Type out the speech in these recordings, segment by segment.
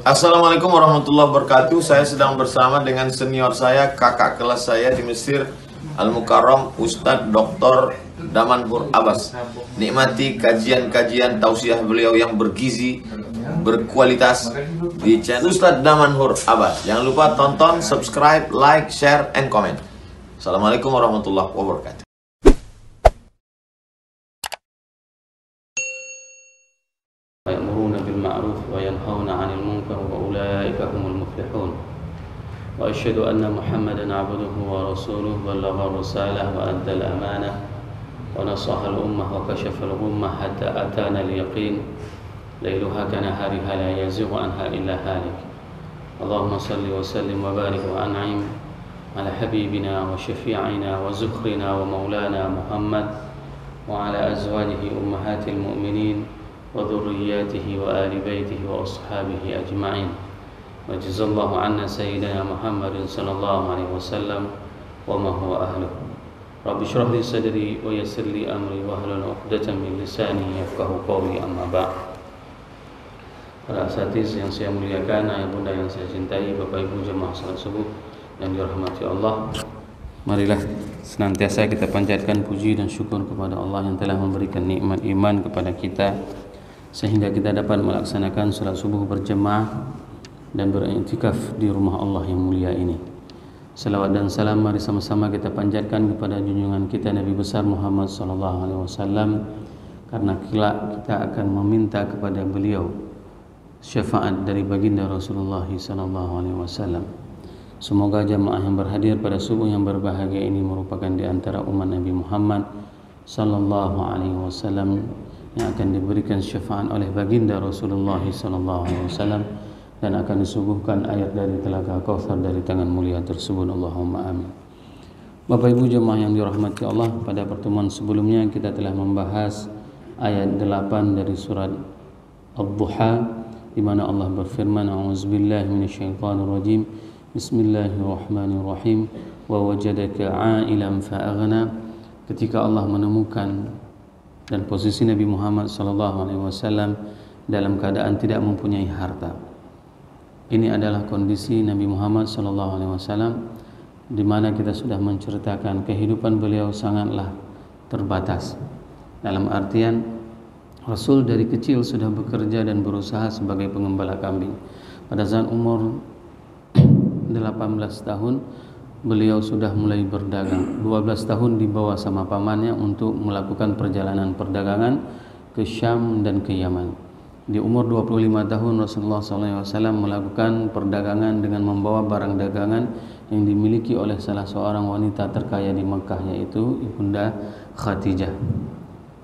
Assalamualaikum warahmatullahi wabarakatuh. Saya sedang bersama dengan senior saya, kakak kelas saya di Mesir, Al-Mukarram, Ustadz Dr. Damanhur Abbas. Nikmati kajian-kajian tausiah beliau yang bergizi, berkualitas di channel Ustadz Damanhur Abbas. Jangan lupa tonton, subscribe, like, share, and comment. Assalamualaikum warahmatullahi wabarakatuh. يأمرون بالمعروف وينهون عن المنكر وأولئك هم المفلحون وأشهد أن محمدا عبده ورسوله بلغ الرسالة وأدى الأمانة ونصح الأمة وكشف الغمة حتى أتانا اليقين ليلها كنهارها لا يزيغ عنها إلا هالك اللهم صل وسلم وبارك وأنعم على حبيبنا وشفيعنا وزخرنا ومولانا محمد وعلى أزواجه أمهات المؤمنين وذرياته وآل بيته وأصحابه أجمعين وجزا الله عنا سيدنا محمد صلى الله عليه وسلم وما هو أهله رب اشرح لي صدري ويسر لي أمري واحلل عقدة من لساني يفقهوا قولي أما بعد. Para asatiz yang saya muliakan, ayah bunda yang saya cintai, Bapak Ibu jemaah salat subuh yang dirahmati Allah, marilah senantiasa kita panjatkan puji dan syukur kepada Allah yang telah memberikan nikmat iman kepada kita sehingga kita dapat melaksanakan salat subuh berjemaah dan beriktikaf di rumah Allah yang mulia ini. Salawat dan salam mari sama-sama kita panjatkan kepada junjungan kita Nabi besar Muhammad sallallahu alaihi wasallam, karena kelak kita akan meminta kepada beliau syafaat dari baginda Rasulullah sallallahu alaihi wasallam. Semoga jamaah yang berhadir pada subuh yang berbahagia ini merupakan di antara umat Nabi Muhammad sallallahu alaihi wasallam yang akan diberikan syafaat oleh baginda Rasulullah sallallahu alaihi wasallam dan akan disuguhkan ayat dari telaga Kautsar dari tangan mulia tersebut. Allahumma amin. Bapak Ibu jemaah yang dirahmati Allah, pada pertemuan sebelumnya kita telah membahas ayat 8 dari surat Ad-Duha di mana Allah berfirman, a'udzubillahi minasyaitonirrajim, bismillahirrahmanirrahim, wa wajadaka 'ailan fa'aghna. Ketika Allah menemukan dan posisi Nabi Muhammad SAW dalam keadaan tidak mempunyai harta. Ini adalah kondisi Nabi Muhammad SAW di mana kita sudah menceritakan kehidupan beliau sangatlah terbatas. Dalam artian Rasul dari kecil sudah bekerja dan berusaha sebagai pengembala kambing. Pada saat umur 18 tahun beliau sudah mulai berdagang. 12 tahun dibawa sama pamannya untuk melakukan perjalanan perdagangan ke Syam dan ke Yaman. Di umur 25 tahun Rasulullah SAW melakukan perdagangan dengan membawa barang dagangan yang dimiliki oleh salah seorang wanita terkaya di Mekah, yaitu Ibunda Khadijah.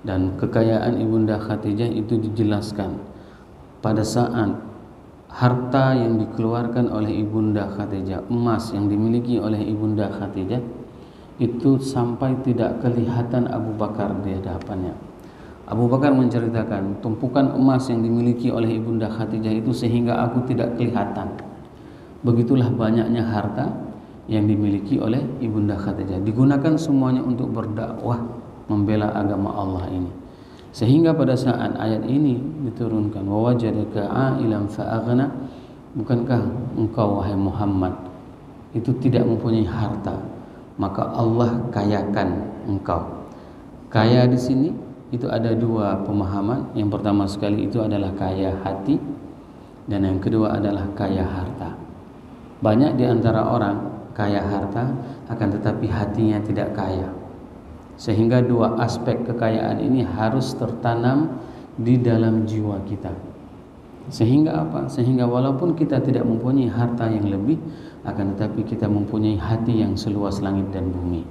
Dan kekayaan Ibunda Khadijah itu dijelaskan pada saat harta yang dikeluarkan oleh Ibunda Khadijah, emas yang dimiliki oleh Ibunda Khadijah itu sampai tidak kelihatan Abu Bakar di hadapannya. Abu Bakar menceritakan tumpukan emas yang dimiliki oleh Ibunda Khadijah itu sehingga aku tidak kelihatan. Begitulah banyaknya harta yang dimiliki oleh Ibunda Khadijah, digunakan semuanya untuk berdakwah membela agama Allah ini. Sehingga pada saat ayat ini diturunkan, wa wajadaka 'ailan fa'aghna, bukankah engkau wahai Muhammad itu tidak mempunyai harta, maka Allah kayakan engkau. Kaya di sini itu ada dua pemahaman. Yang pertama sekali itu adalah kaya hati, dan yang kedua adalah kaya harta. Banyak di antara orang kaya harta akan tetapi hatinya tidak kaya. Sehingga dua aspek kekayaan ini harus tertanam di dalam jiwa kita. Sehingga apa? Sehingga walaupun kita tidak mempunyai harta yang lebih, akan tetapi kita mempunyai hati yang seluas langit dan bumi.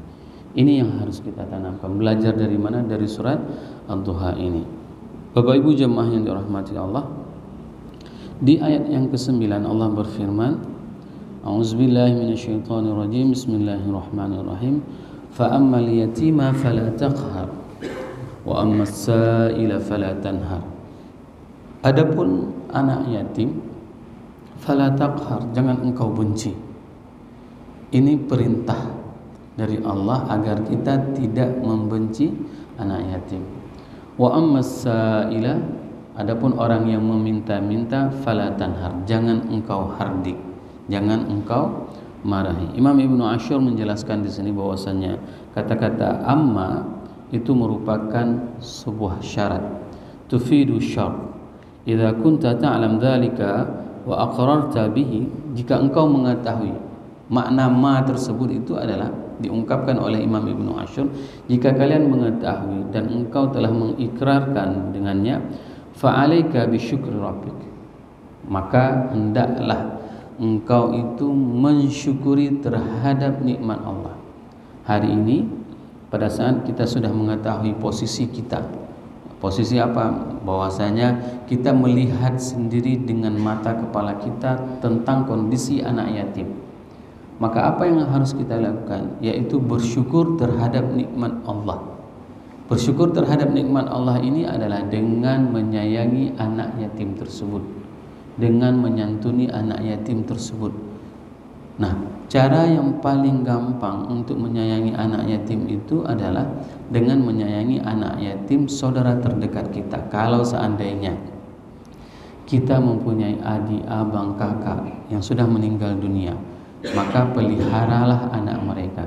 Ini yang harus kita tanamkan. Belajar dari mana? Dari surat Ad-Duha ini. Bapak Ibu jemaah yang dirahmati Allah, di ayat yang ke-9 Allah berfirman, a'udzubillahi minasyaitonirrajim, bismillahirrahmanirrahim, فَأَمَّا الْيَتِيمَ فَلَا تَقْهَرْ وَأَمَّا السَّائِلَ فَلَا تَنْهَرْ. Adapun anak yatim, فَلَا تَقْهَرْ, jangan engkau benci. Ini perintah dari Allah agar kita tidak membenci anak yatim. Wa ammas sa'ila, Adapun orang yang meminta-minta fala tanhar, jangan engkau hardik, jangan engkau marahi. Imam Ibnu Ashur menjelaskan di sini bahwasanya kata-kata amma itu merupakan sebuah syarat, tufidu syart. Idza kunta ta'lam dzalika wa aqrarta bihi, jika engkau mengetahui makna ma tersebut itu adalah diungkapkan oleh Imam Ibnu Ashur, jika kalian mengetahui dan engkau telah mengikrarkan dengannya, fa'alaika bisyukri rabbik, maka hendaklah engkau itu mensyukuri terhadap nikmat Allah. Hari ini pada saat kita sudah mengetahui posisi kita, posisi apa? Bahwasanya kita melihat sendiri dengan mata kepala kita tentang kondisi anak yatim. Maka apa yang harus kita lakukan? Yaitu bersyukur terhadap nikmat Allah. Bersyukur terhadap nikmat Allah ini adalah dengan menyayangi anak yatim tersebut, dengan menyantuni anak yatim tersebut. Nah, cara yang paling gampang untuk menyayangi anak yatim itu adalah dengan menyayangi anak yatim saudara terdekat kita. Kalau seandainya kita mempunyai adik, abang, kakak yang sudah meninggal dunia, maka peliharalah anak mereka.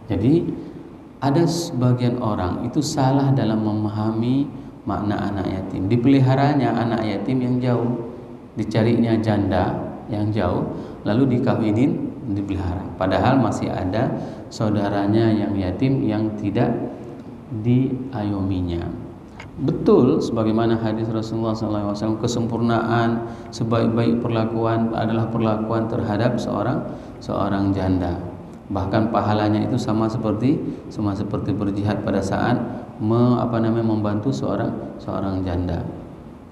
Jadi ada sebagian orang itu salah dalam memahami makna anak yatim. Dipeliharanya anak yatim yang jauh, dicarinya janda yang jauh, lalu dikawinin, dipelihara. Padahal masih ada saudaranya yang yatim yang tidak diayominya. Betul, sebagaimana hadis Rasulullah SAW, kesempurnaan sebaik-baik perlakuan adalah perlakuan terhadap seorang janda. Bahkan pahalanya itu sama seperti berjihad pada saat membantu seorang janda.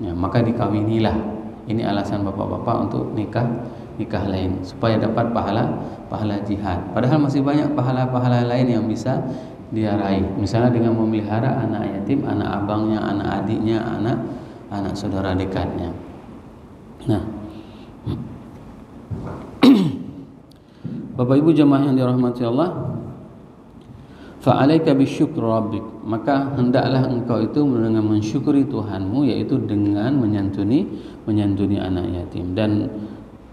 Ya, maka dikawinilah. Ini alasan bapak-bapak untuk nikah lain supaya dapat pahala jihad. Padahal masih banyak pahala-pahala lain yang bisa dia raih. Misalnya dengan memelihara anak yatim, anak abangnya, anak adiknya, anak saudara dekatnya. Nah, Bapak Ibu jemaah yang dirahmati Allah, fa'alaika bisyukri rabbik, maka hendaklah engkau itu dengan mensyukuri Tuhanmu, yaitu dengan menyantuni anak yatim. Dan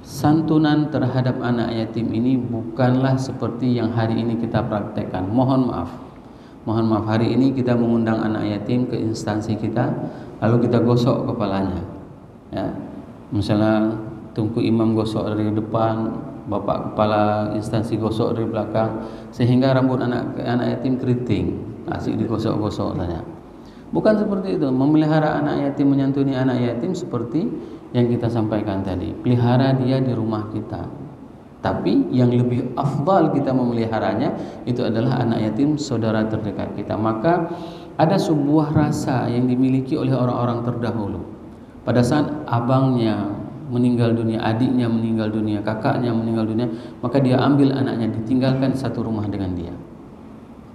santunan terhadap anak yatim ini bukanlah seperti yang hari ini kita praktekkan. Mohon maaf, hari ini kita mengundang anak yatim ke instansi kita, lalu kita gosok kepalanya, ya. Misalnya tungku imam gosok dari depan, bapak kepala instansi gosok dari belakang, sehingga rambut anak yatim keriting, asik digosok-gosok saja. Bukan seperti itu. Memelihara anak yatim, menyantuni anak yatim seperti yang kita sampaikan tadi, pelihara dia di rumah kita. Tapi yang lebih afdal kita memeliharanya itu adalah anak yatim saudara terdekat kita. Maka ada sebuah rasa yang dimiliki oleh orang-orang terdahulu. Pada saat abangnya meninggal dunia, adiknya meninggal dunia, kakaknya meninggal dunia, maka dia ambil anaknya, ditinggalkan satu rumah dengan dia.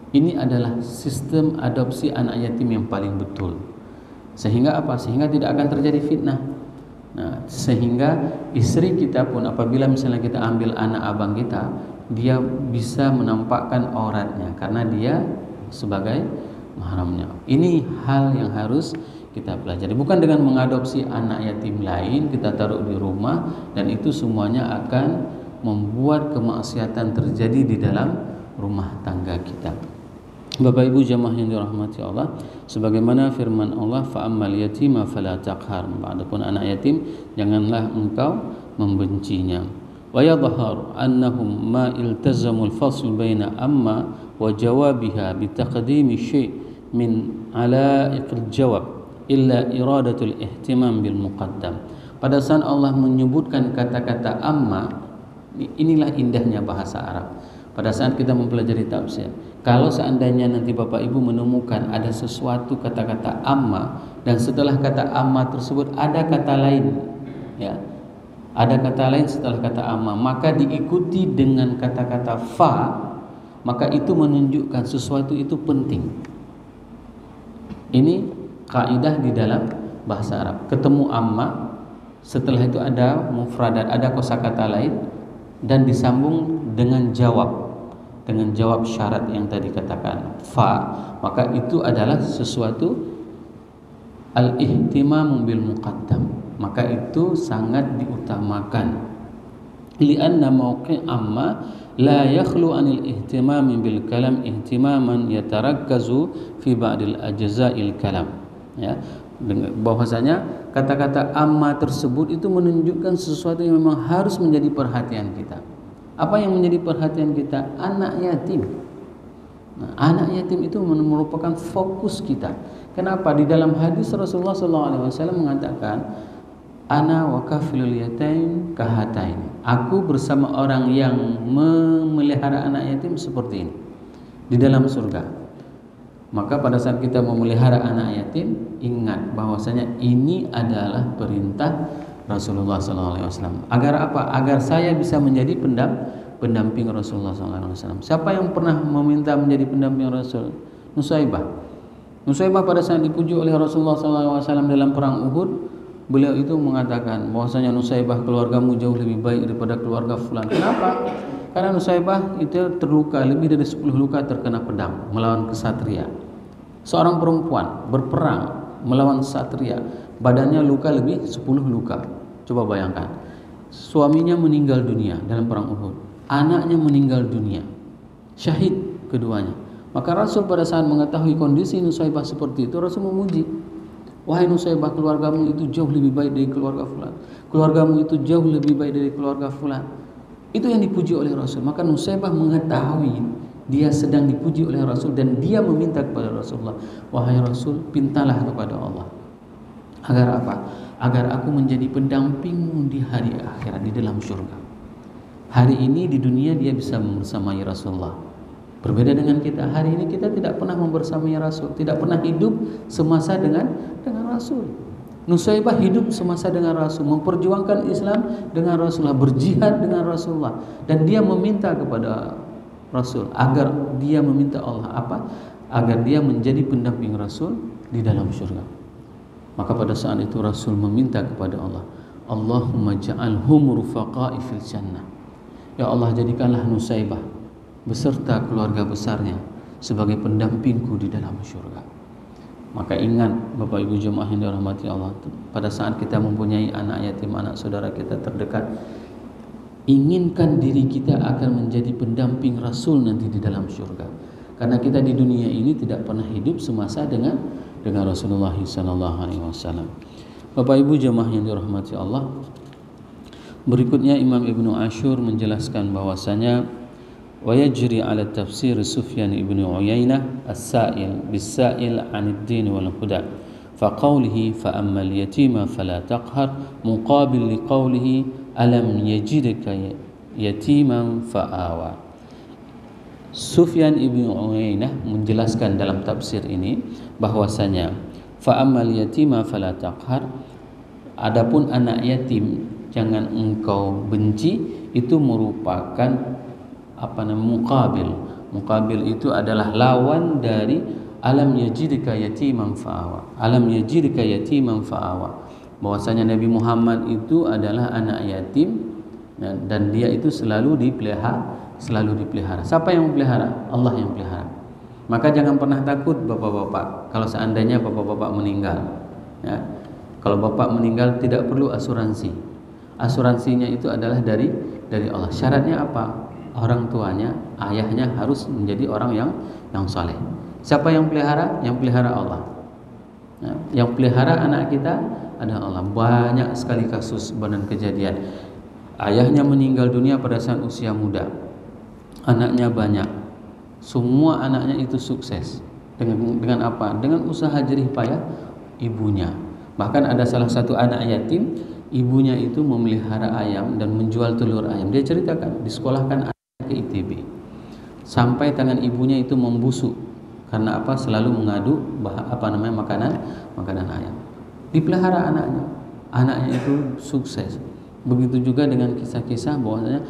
Ini adalah sistem adopsi anak yatim yang paling betul. Sehingga apa? Sehingga tidak akan terjadi fitnah. Nah, sehingga istri kita pun apabila misalnya kita ambil anak abang kita, dia bisa menampakkan auratnya karena dia sebagai mahramnya. Ini hal yang harus kita pelajari. Bukan dengan mengadopsi anak yatim lain kita taruh di rumah dan itu semuanya akan membuat kemaksiatan terjadi di dalam rumah tangga kita. Bapak Ibu jamaah yang dirahmati Allah, sebagaimana firman Allah, fa ammal yatima fala taqhar, adapun anak yatim janganlah engkau membencinya. Wa yadhhar annahum ma iltazamul fasl baina amma wa jawabiha bi taqdimi syai' min alaiqil jawab illa iradatul ihtimam bil muqaddam. Pada saat Allah menyebutkan kata-kata amma, inilah indahnya bahasa Arab. Pada saat kita mempelajari tafsir, kalau seandainya nanti Bapak Ibu menemukan ada sesuatu kata-kata amma dan setelah kata amma tersebut ada kata lain, ya, ada kata lain setelah kata amma, maka diikuti dengan kata-kata fa, maka itu menunjukkan sesuatu itu penting. Ini kaidah di dalam bahasa Arab. Ketemu amma, setelah itu ada mufradat, ada kosakata lain dan disambung dengan jawab syarat yang tadi katakan fa, maka itu adalah sesuatu al-ihtimamu bil muqaddam, maka itu sangat diutamakan. Lianna mauqi' amma la yakhlu anil ihtimami bil kalam ihtimaman yatarakkazu fi ba'dil ajza'il kalam. Ya, bahwasanya kata-kata amma tersebut itu menunjukkan sesuatu yang memang harus menjadi perhatian kita. Apa yang menjadi perhatian kita? Anak yatim. Nah, anak yatim itu merupakan fokus kita. Kenapa? Di dalam hadis Rasulullah SAW mengatakan, ana wa kafilul yatim kahatain. Aku bersama orang yang memelihara anak yatim seperti ini di dalam surga. Maka pada saat kita memelihara anak yatim, ingat bahwasanya ini adalah perintah Rasulullah SAW. Agar apa? Agar saya bisa menjadi pendamping Rasulullah SAW. Siapa yang pernah meminta menjadi pendamping Rasul? Nusaibah. Nusaibah pada saat dipuji oleh Rasulullah SAW dalam perang Uhud, beliau itu mengatakan bahwasanya Nusaibah, keluargamu jauh lebih baik daripada keluarga fulan. Kenapa? Karena Nusaibah itu terluka, lebih dari 10 luka terkena pedang melawan kesatria. Seorang perempuan berperang melawan satria, badannya luka lebih 10 luka. Coba bayangkan, suaminya meninggal dunia dalam perang Uhud, anaknya meninggal dunia, syahid keduanya. Maka Rasul pada saat mengetahui kondisi Nusaibah seperti itu, Rasul memuji, wahai Nusaibah, keluargamu itu jauh lebih baik dari keluarga fulan, keluargamu itu jauh lebih baik dari keluarga fulan. Itu yang dipuji oleh Rasul. Maka Nusaibah mengetahui dia sedang dipuji oleh Rasul, dan dia meminta kepada Rasulullah, wahai Rasul, pintalah kepada Allah. Agar apa? Agar aku menjadi pendampingmu di hari akhirat, di dalam surga. Hari ini di dunia dia bisa membersamai Rasulullah. Berbeda dengan kita, hari ini kita tidak pernah membersamai Rasul, tidak pernah hidup semasa dengan Rasul. Nusaibah hidup semasa dengan Rasul, memperjuangkan Islam dengan Rasulullah, berjihad dengan Rasulullah, dan dia meminta kepada Rasul agar dia meminta Allah apa? Agar dia menjadi pendamping Rasul di dalam surga. Maka pada saat itu Rasul meminta kepada Allah, Allahumma ja'alhum rufaqa'i fil jannah. Ya Allah, jadikanlah Nusaibah beserta keluarga besarnya sebagai pendampingku di dalam surga. Maka ingat Bapak Ibu jemaah yang dirahmati Allah, pada saat kita mempunyai anak yatim, anak saudara kita terdekat, inginkan diri kita akan menjadi pendamping Rasul nanti di dalam surga. Karena kita di dunia ini tidak pernah hidup semasa dengan Rasulullah SAW. Bapak Ibu jemaah yang dirahmati Allah, berikutnya Imam Ibnu Ashur menjelaskan bahwasanya wa yajri ala tafsir Sufyan ibn Uyainah as-sa'il bis-sa'il 'anid din wal huda fa qawlihi fa ammal yatima fala taqhar muqabil li qawlihi alam yajidka yatiman fa'awa. Sufyan ibn Uyainah menjelaskan dalam tafsir ini bahwasanya fa ammal yatima fala taqhar, adapun anak yatim jangan engkau benci, itu merupakan muqabil. Muqabil itu adalah lawan dari alam yajidka yatiman fa'awa. Alam yajidka yatiman fa'awa. Bahwasanya Nabi Muhammad itu adalah anak yatim, dan dia itu selalu dipelihara. Siapa yang memelihara? Allah yang pelihara. Maka jangan pernah takut bapak-bapak kalau seandainya bapak-bapak meninggal. Ya. Kalau bapak meninggal tidak perlu asuransi. Asuransinya itu adalah dari Allah. Syaratnya apa? Orang tuanya, ayahnya harus menjadi orang yang saleh. Siapa yang pelihara? Yang pelihara Allah. Ya, yang pelihara anak kita adalah Allah. Banyak sekali kasus dan kejadian. Ayahnya meninggal dunia pada saat usia muda. Anaknya banyak. Semua anaknya itu sukses. Dengan apa? Dengan usaha jerih payah ibunya. Bahkan ada salah satu anak yatim, ibunya itu memelihara ayam dan menjual telur ayam. Dia ceritakan, disekolahkan ke ITB, sampai tangan ibunya itu membusuk karena apa? Selalu mengadu makanan ayam. Dipelihara anaknya itu sukses. Begitu juga dengan kisah-kisah bahwasanya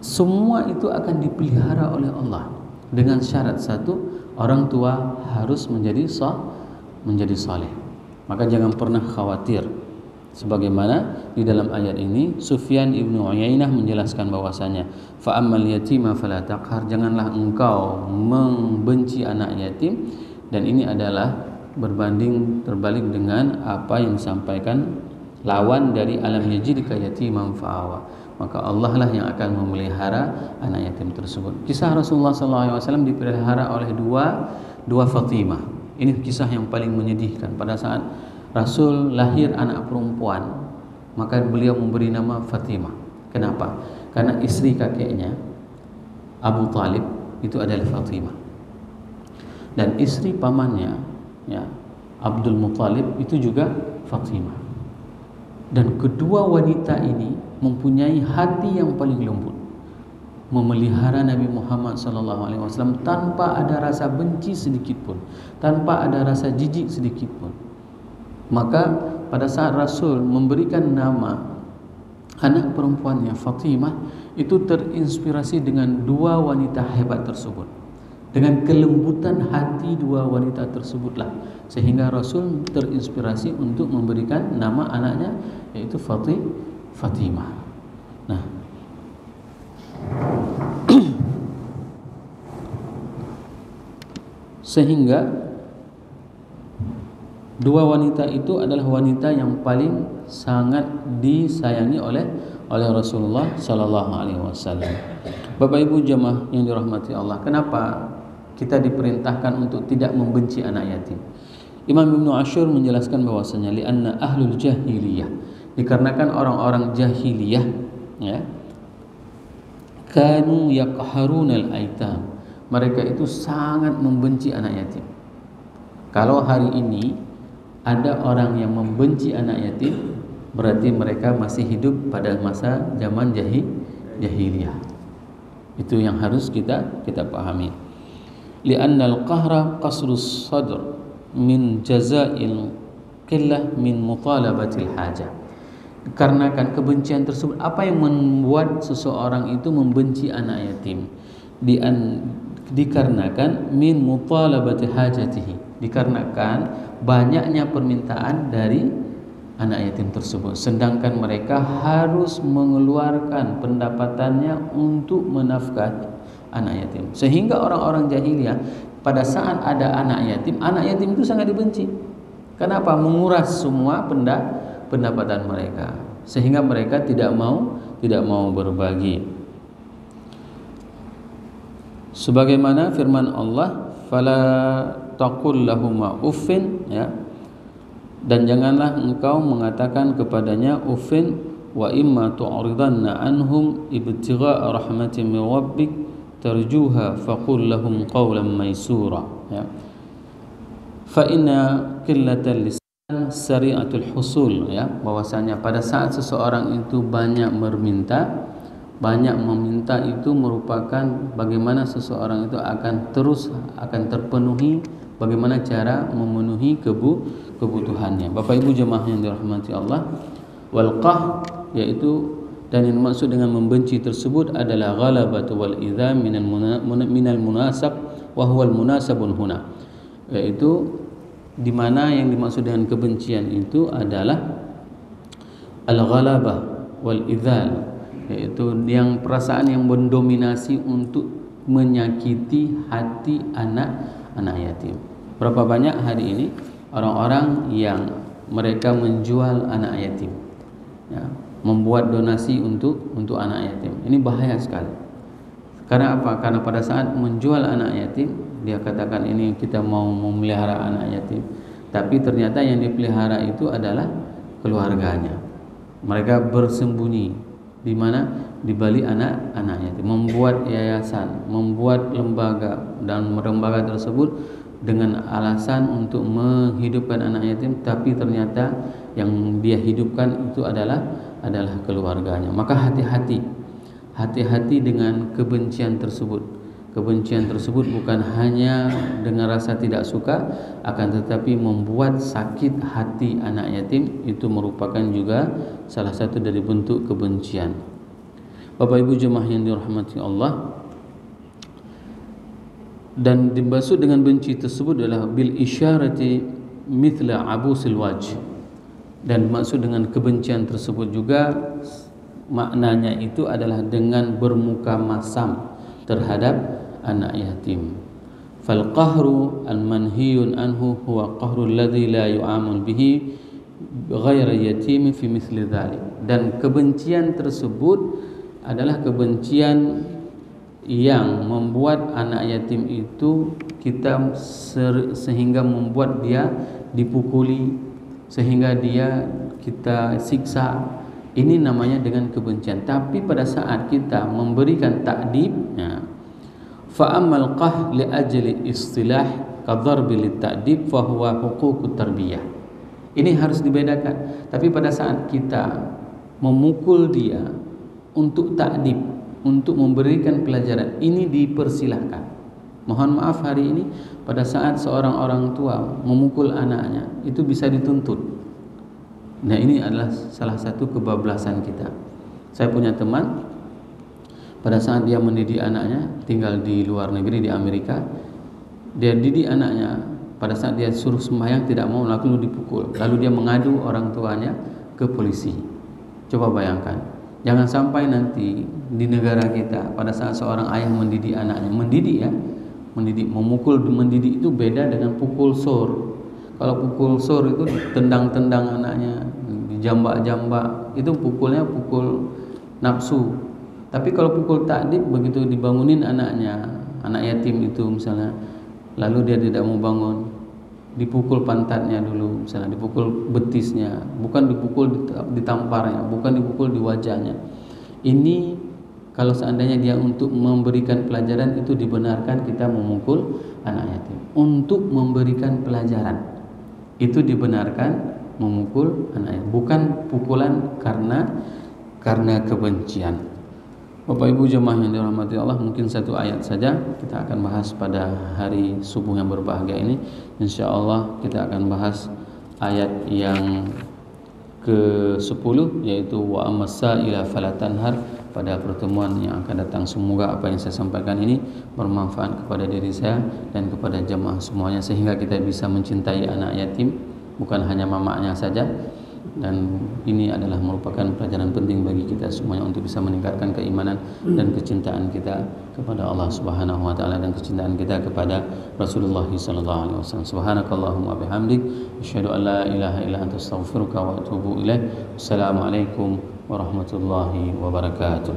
semua itu akan dipelihara oleh Allah dengan syarat satu, orang tua harus menjadi saleh. Maka jangan pernah khawatir. Sebagaimana di dalam ayat ini Sufyan ibn Uyainah menjelaskan bahwasanya fa ammal yatima fala taqhar, janganlah engkau membenci anak yatim, dan ini adalah berbanding terbalik dengan apa yang disampaikan lawan dari alam yajidka yatiman fa'awa, maka Allah lah yang akan memelihara anak yatim tersebut. Kisah Rasulullah SAW dipelihara oleh dua Fatimah. Ini kisah yang paling menyedihkan. Pada saat Rasul lahir anak perempuan, maka beliau memberi nama Fatimah. Kenapa? Karena istri kakeknya Abu Talib itu adalah Fatimah, dan istri pamannya ya Abdul Muttalib itu juga Fatimah. Dan kedua wanita ini mempunyai hati yang paling lembut, memelihara Nabi Muhammad SAW tanpa ada rasa benci sedikit pun, tanpa ada rasa jijik sedikit pun. Maka pada saat Rasul memberikan nama anak perempuannya Fatimah, itu terinspirasi dengan dua wanita hebat tersebut, dengan kelembutan hati dua wanita tersebutlah, sehingga Rasul terinspirasi untuk memberikan nama anaknya yaitu Fatimah. Nah, sehingga dua wanita itu adalah wanita yang paling sangat disayangi oleh Rasulullah Sallallahu Alaihi Wasallam. Bapak Ibu jemaah yang dirahmati Allah, kenapa kita diperintahkan untuk tidak membenci anak yatim? Imam Ibnu Ashur menjelaskan bahwasanya li'anna ahlul jahiliyah, dikarenakan orang-orang jahiliyah ya, kanu yaqharunal aitam, mereka itu sangat membenci anak yatim. Kalau hari ini ada orang yang membenci anak yatim, berarti mereka masih hidup pada masa zaman jahiliyah. Itu yang harus kita pahami. Li'annal qahra qasrus sadr min jazail qillah min mutalabatil hajah. Karena kebencian tersebut, apa yang membuat seseorang itu membenci anak yatim? Dikarenakan min mutalabati hajatihi, dikarenakan banyaknya permintaan dari anak yatim tersebut, sedangkan mereka harus mengeluarkan pendapatannya untuk menafkahi anak yatim. Sehingga orang-orang jahiliyah pada saat ada anak yatim itu sangat dibenci. Kenapa? Menguras semua pendapatan mereka, sehingga mereka tidak mau berbagi. Sebagaimana firman Allah, fala taqul lahuma uffin ya, dan janganlah engkau mengatakan kepadanya uffin, wa imma tu'ridanna anhum ibtigha'a rahmatin min rabbik tarjuha faqul lahum qawlan maysura ya. Fa inna qillatal lisan sari'atul husul ya, bahwasanya pada saat seseorang itu banyak meminta itu merupakan bagaimana seseorang itu akan terpenuhi, bagaimana cara memenuhi kebutuhannya. Bapak Ibu jemaah yang dirahmati Allah, wal qah yaitu, dan yang dimaksud dengan membenci tersebut adalah ghalabatu wal idza minal munasab wa huwa al munasabun huna, yaitu di mana yang dimaksud dengan kebencian itu adalah al ghalabah wal idzal, yaitu yang perasaan yang mendominasi untuk menyakiti hati anak yatim. Berapa banyak hari ini orang-orang yang mereka menjual anak yatim ya, membuat donasi untuk anak yatim. Ini bahaya sekali. Karena apa? Karena pada saat menjual anak yatim, dia katakan ini kita mau memelihara anak yatim, tapi ternyata yang dipelihara itu adalah keluarganya. Mereka bersembunyi di mana? Di balik anak yatim, membuat yayasan, membuat lembaga, dan lembaga tersebut dengan alasan untuk menghidupkan anak yatim, tapi ternyata yang dia hidupkan itu adalah keluarganya. Maka hati-hati dengan kebencian tersebut. Kebencian tersebut bukan hanya dengan rasa tidak suka, akan tetapi membuat sakit hati anak yatim, itu merupakan juga salah satu dari bentuk kebencian. Bapak Ibu jemaah yang dirahmati Allah, dan dimaksud dengan benci tersebut adalah bil isyarati mithla abusil wajh, dan maksud dengan kebencian tersebut juga maknanya itu adalah dengan bermuka masam terhadap anak yatim. fal qahru al manhiyun anhu huwa qahru alladhi la yu'amul bihi ghaira yatim fi mithli dhalik. Dan kebencian tersebut adalah kebencian yang membuat anak yatim itu kita sehingga membuat dia dipukuli, sehingga dia kita siksa. Ini namanya dengan kebencian. Tapi pada saat kita memberikan ta'dib, fa ammal qah li ajli istilah kadharbi lit ta'dib fa huwa huququt tarbiyah. Ini harus dibedakan. Tapi pada saat kita memukul dia untuk ta'dib, untuk memberikan pelajaran, ini dipersilahkan. Mohon maaf, hari ini pada saat seorang orang tua memukul anaknya, itu bisa dituntut. Nah, ini adalah salah satu kebablasan kita. Saya punya teman, pada saat dia mendidik anaknya, tinggal di luar negeri di Amerika, dia didik anaknya, pada saat dia suruh sembahyang tidak mau, lalu dipukul, lalu dia mengadu orang tuanya ke polisi. Coba bayangkan, jangan sampai nanti di negara kita pada saat seorang ayah mendidik anaknya, mendidik itu beda dengan pukul sor. Kalau pukul sor itu tendang-tendang anaknya, dijambak-jambak, itu pukulnya pukul nafsu. Tapi kalau pukul ta'dib, begitu dibangunin anaknya, anak yatim itu misalnya, lalu dia tidak mau bangun, dipukul pantatnya dulu, misalnya dipukul betisnya, bukan dipukul ditamparnya, bukan dipukul di wajahnya. Ini kalau seandainya dia untuk memberikan pelajaran, itu dibenarkan kita memukul anak yatim. Untuk memberikan pelajaran, itu dibenarkan memukul anak yatim, bukan pukulan karena kebencian. Bapak Ibu jemaah yang dirahmati Allah, mungkin satu ayat saja kita akan bahas pada hari subuh yang berbahagia ini. Insya Allah kita akan bahas ayat yang ke-10, yaitu wa amasa ila falatanhar, pada pertemuan yang akan datang. Semoga apa yang saya sampaikan ini bermanfaat kepada diri saya dan kepada jemaah semuanya, sehingga kita bisa mencintai anak yatim, bukan hanya mamanya saja. Dan ini adalah merupakan pelajaran penting bagi kita semuanya untuk bisa meningkatkan keimanan dan kecintaan kita kepada Allah Subhanahu wa taala dan kecintaan kita kepada Rasulullah sallallahu alaihi wasallam. Subhanakallahumma bihamdik asyhadu an la ilaha illa anta astaghfiruka wa atubu ilaik. Assalamualaikum warahmatullahi wabarakatuh.